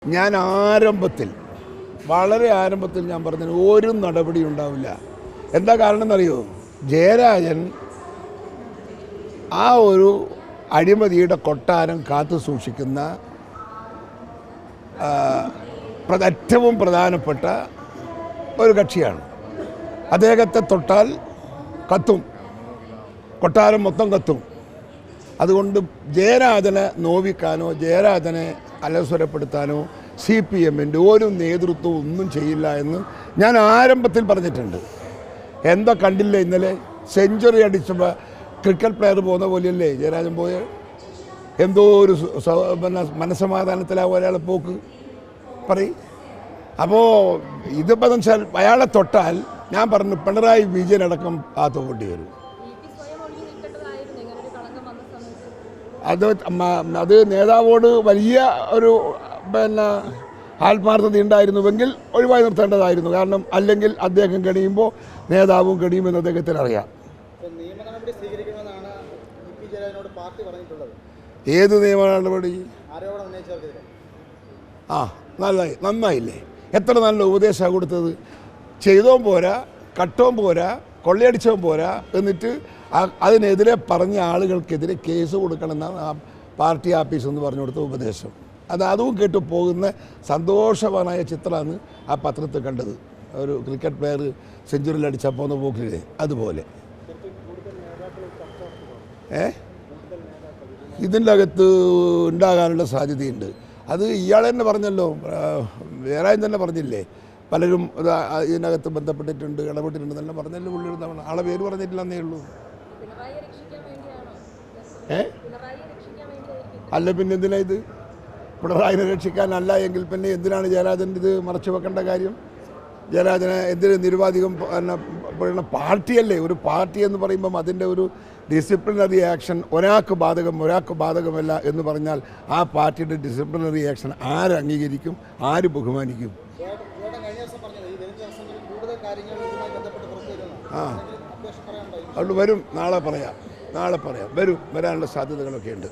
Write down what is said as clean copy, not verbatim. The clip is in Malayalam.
ഞാൻ വളരെ ആരംഭത്തിൽ ഞാൻ പറഞ്ഞു ഒരു നടപടി ഉണ്ടാവില്ല. എന്താ കാരണം എന്നറിയോ? ജയരാജൻ ആ ഒരു അഴിമതിയുടെ കൊട്ടാരം കാത്തു സൂക്ഷിക്കുന്ന ഏറ്റവും പ്രധാനപ്പെട്ട ഒരു കക്ഷിയാണ്. അദ്ദേഹത്തെ തൊട്ടാൽ കത്തും, കൊട്ടാരം മൊത്തം കത്തും. അതുകൊണ്ട് ജയരാജനെ നോവിക്കാനോ ജയരാജനെ അലസ്വരപ്പെടുത്താനോ CPM-ൻ്റെ ഒരു നേതൃത്വം ഒന്നും ചെയ്യില്ല എന്ന് ഞാൻ ആരംഭത്തിൽ പറഞ്ഞിട്ടുണ്ട്. എന്താ കണ്ടില്ലേ ഇന്നലെ സെഞ്ചുറി അടിച്ചപ്പോൾ ക്രിക്കറ്റ് പ്ലെയർ പോകുന്ന പോലെയല്ലേ ജയരാജൻ പോയ? എന്തോ ഒരു മനസ്സമാധാനത്തിലാവും അയാളെ പോക്ക് പറയും. അപ്പോൾ ഇതിപ്പോൾ വെച്ചാൽ അയാളെ തൊട്ടാൽ ഞാൻ പറഞ്ഞു പിണറായി വിജയനടക്കം ആത്തോണ്ടി വരും. അത് നേതാവോട് വലിയ ഒരു ആത്മാർത്ഥത ഉണ്ടായിരുന്നുവെങ്കിൽ ഒഴിവായി നിർത്തേണ്ടതായിരുന്നു. കാരണം അല്ലെങ്കിൽ അദ്ദേഹം കഴിയുമ്പോൾ നേതാവും കഴിയുമെന്ന് അദ്ദേഹത്തിന് അറിയാം. ഏത് നിയമ നടപടി? നന്നായില്ലേ? എത്ര നല്ല ഉപദേശമാണ് കൊടുത്തത്. ചെയ്തോം പോരാ, കട്ടവും പോരാ, കൊള്ളയടിച്ചവും പോരാ, എന്നിട്ട് അതിനെതിരെ പറഞ്ഞ ആളുകൾക്കെതിരെ കേസ് കൊടുക്കണമെന്നാണ് ആ പാർട്ടി ആഫീസ് എന്ന് പറഞ്ഞു കൊടുത്ത ഉപദേശം. അതും കേട്ട് പോകുന്ന സന്തോഷവാനായ ചിത്രമാണ് ആ പത്രത്തിൽ കണ്ടത്. ഒരു ക്രിക്കറ്റ് പ്ലെയർ സെഞ്ചുറിയിൽ അടിച്ചാൽ പോകുന്ന പോക്കില്ലേ അതുപോലെ. ഇതിൻ്റെ അകത്ത് ഉണ്ടാകാനുള്ള സാധ്യതയുണ്ട്. അത് ഇയാൾ തന്നെ പറഞ്ഞല്ലോ, വേറെ തന്നെ പറഞ്ഞില്ലേ, പലരും ഇതിനകത്ത് ബന്ധപ്പെട്ടിട്ടുണ്ട്, ഇടപെട്ടിട്ടുണ്ടെന്നെല്ലാം പറഞ്ഞല്ലോ. പുള്ളിയൊരു തവണ ആളെ പേര് പറഞ്ഞിട്ടില്ലെന്നേ ഉള്ളൂ. അല്ല പിന്നെ എന്തിനാ ഇത്? പിണറായിനെ രക്ഷിക്കാനല്ല എങ്കിൽ പിന്നെ എന്തിനാണ് ജയരാജൻ ഇത് മറച്ചു വെക്കേണ്ട കാര്യം? ജയരാജനെ എന്തിന് നിരുപാധികം പാർട്ടിയല്ലേ? ഒരു പാർട്ടി എന്ന് പറയുമ്പം അതിൻ്റെ ഒരു ഡിസിപ്ലിനറി ആക്ഷൻ ഒരാൾക്ക് ബാധകമല്ല എന്ന് പറഞ്ഞാൽ ആ പാർട്ടിയുടെ ഡിസിപ്ലിനറി ആക്ഷൻ ആര് അംഗീകരിക്കും, ആര് ബഹുമാനിക്കും? അതുകൊണ്ട് വരും, നാളെ പറയാം, വരാനുള്ള സാധ്യതകളൊക്കെ ഉണ്ട്.